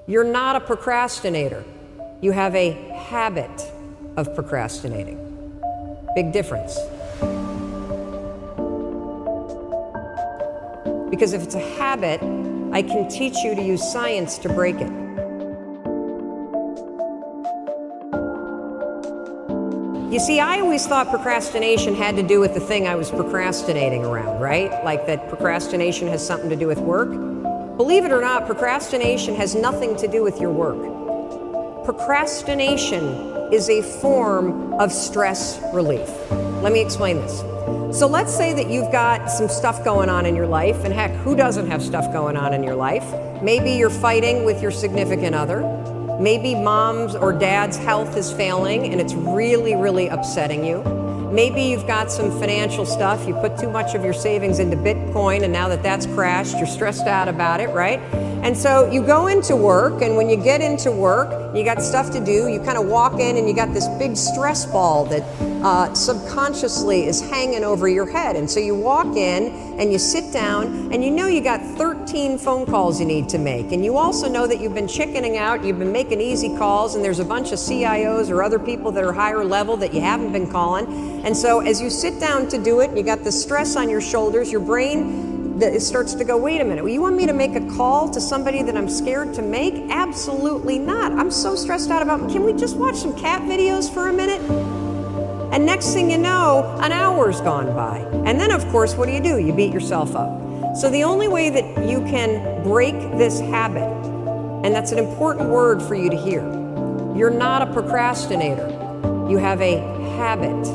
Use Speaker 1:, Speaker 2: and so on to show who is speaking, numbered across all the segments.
Speaker 1: You're not a procrastinator. You have a habit of procrastinating. Big difference. Because if it's a habit, I can teach you to use science to break it. You see, I always thought procrastination had to do with the thing I was procrastinating around, right? Like that procrastination has something to do with work. Believe it or not, procrastination has nothing to do with your work. Procrastination is a form of stress relief. Let me explain this. So let's say that you've got some stuff going on in your life, and heck, who doesn't have stuff going on in your life? Maybe you're fighting with your significant other. Maybe mom's or dad's health is failing and it's really, really upsetting you. Maybe you've got some financial stuff. You put too much of your savings into Bitcoin, and now that that's crashed, you're stressed out about it, right? And so you go into work, and when you get into work, you got stuff to do, you kind of walk in and you got this big stress ball that subconsciously is hanging over your head. And so you walk in and you sit down, and you know you got 13 phone calls you need to make. And you also know that you've been chickening out, you've been making easy calls, and there's a bunch of CIOs or other people that are higher level that you haven't been calling. And so as you sit down to do it, you got the stress on your shoulders, your brain it starts to go, wait a minute, well, you want me to make a call to somebody that I'm scared to make? Absolutely not. I'm so stressed out about, can we just watch some cat videos for a minute? And next thing you know, an hour's gone by. And then, of course, what do? You beat yourself up. So the only way that you can break this habit, and that's an important word for you to hear, you're not a procrastinator. You have a habit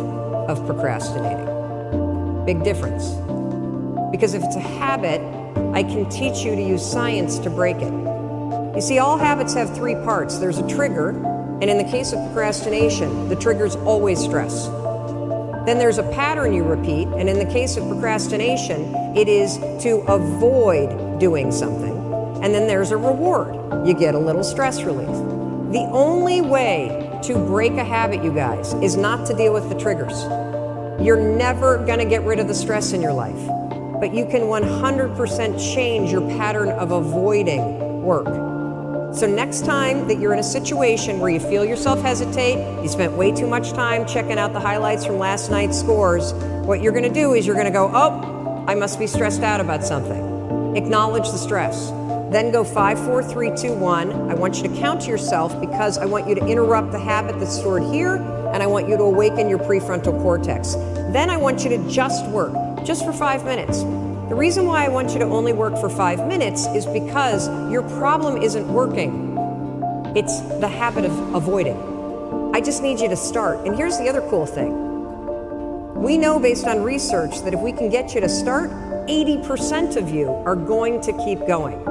Speaker 1: of procrastinating. Big difference. Because if it's a habit, I can teach you to use science to break it. You see, all habits have three parts. There's a trigger, and in the case of procrastination, the trigger's always stress. Then there's a pattern you repeat, and in the case of procrastination, it is to avoid doing something. And then there's a reward. You get a little stress relief. The only way to break a habit, you guys, is not to deal with the triggers. You're never gonna get rid of the stress in your life, but you can 100% change your pattern of avoiding work. So next time that you're in a situation where you feel yourself hesitate, you spent way too much time checking out the highlights from last night's scores, what you're gonna do is you're gonna go, oh, I must be stressed out about something. Acknowledge the stress. Then go 5, 4, 3, 2, 1. I want you to count to yourself because I want you to interrupt the habit that's stored here, and I want you to awaken your prefrontal cortex. Then I want you to just work, just for 5 minutes. The reason why I want you to only work for 5 minutes is because your problem isn't working. It's the habit of avoiding. I just need you to start. And here's the other cool thing. We know based on research that if we can get you to start, 80% of you are going to keep going.